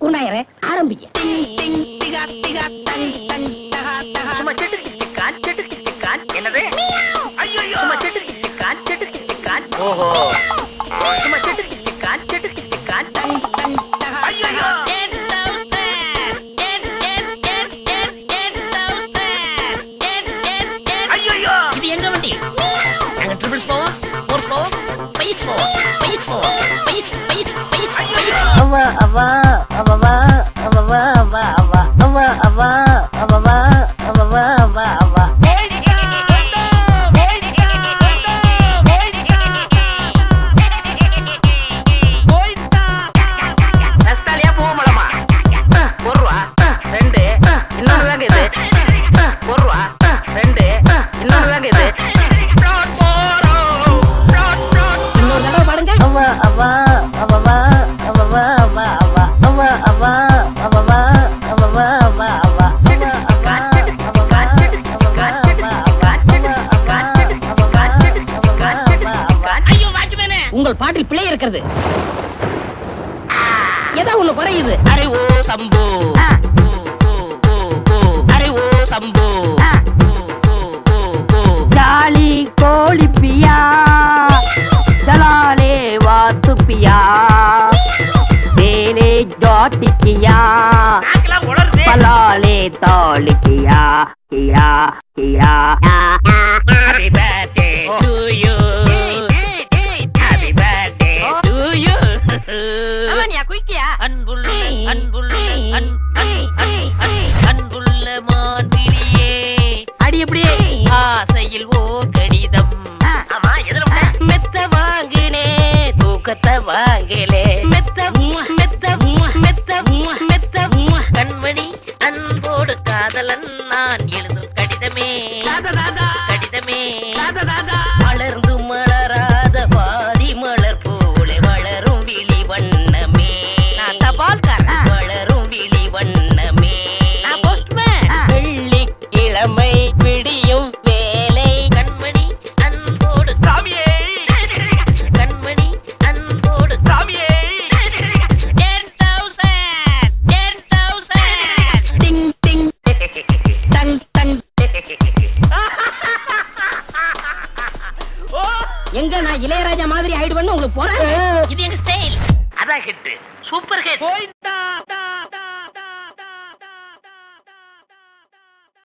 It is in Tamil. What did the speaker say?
குண்டாயிர ஆரம்பிக்க. என்னது? ஐயோ ஓஹோ இது எங்க வண்டி? அங்க ட்ரிபிள்ஸ் போவோம், ஃபோர்ஸ் போவோம், பைஸ் போவோம், பைஸ் போவோம், பைஸ் பைஸ் பைஸ் பைஸ். அவா அவா அவா அவா அவா அவா அவா அவா அவா அவா அவா அவா. நஸ்டாலியா போகமாடமா? ஒரு ரூபா ரெண்டு இன்னொன்னு தாங்க இது. ஒரு ரூபா ரெண்டு இன்னொன்னு தாங்க இது. இன்னொரு தடவை பாருங்க. அவா அவா அவா அவா அவா அவா அவா அவா அவா அவா அவா அவா. உங்கள் பாட்டில் பிழை இருக்கிறது. ஏதோ ஒண்ணு குறையுது. அரே ஓ சம்போ, அரே ஓ சம்போ. ஜாலி கோழி பியா, ஜலாலே வாத்து பியா, தேனே ஜாட்டி கியா, பலாலே தாலி கியா கியா கியா. Happy birthday to you. Happy birthday to you. அவனியா குயிக்கியா? அன்புள்ள அன்புள்ள அன்புள்ள மாந்திரியே, அடி எப்படியே ஆசையில் ஓ கடிதம். ஆமா எதுல மெத்த வாங்கினே தூக்கத்தை வாங்கலே. மெத்த மெத்த மெத்த மெத்த கண்மணி அன்போடு காதலன் நான் எழுதும் கடிதமே கடிதமே. மலர்ந்து மலராத பாதி மலர் போல வளரும் விழி வண்ணமே. நான் தபால்காரன். வளரும் விழி வண்ணமே. நான் போஸ்ட்மேன். வெள்ளிக்கிழமை விடியும் வேலை. கண்மணி அன்போடு சாமியே, கண்மணி அன்போடு சாமியே. 10,000 டிங் டிங் டங் டங். எங்க நான் இளையராஜா மாதிரி ஆயிடுவேன்னு உங்களுக்கு போறேன். இது எங்க ஸ்டைல். அதான் ஹிட், சூப்பர் ஹிட்.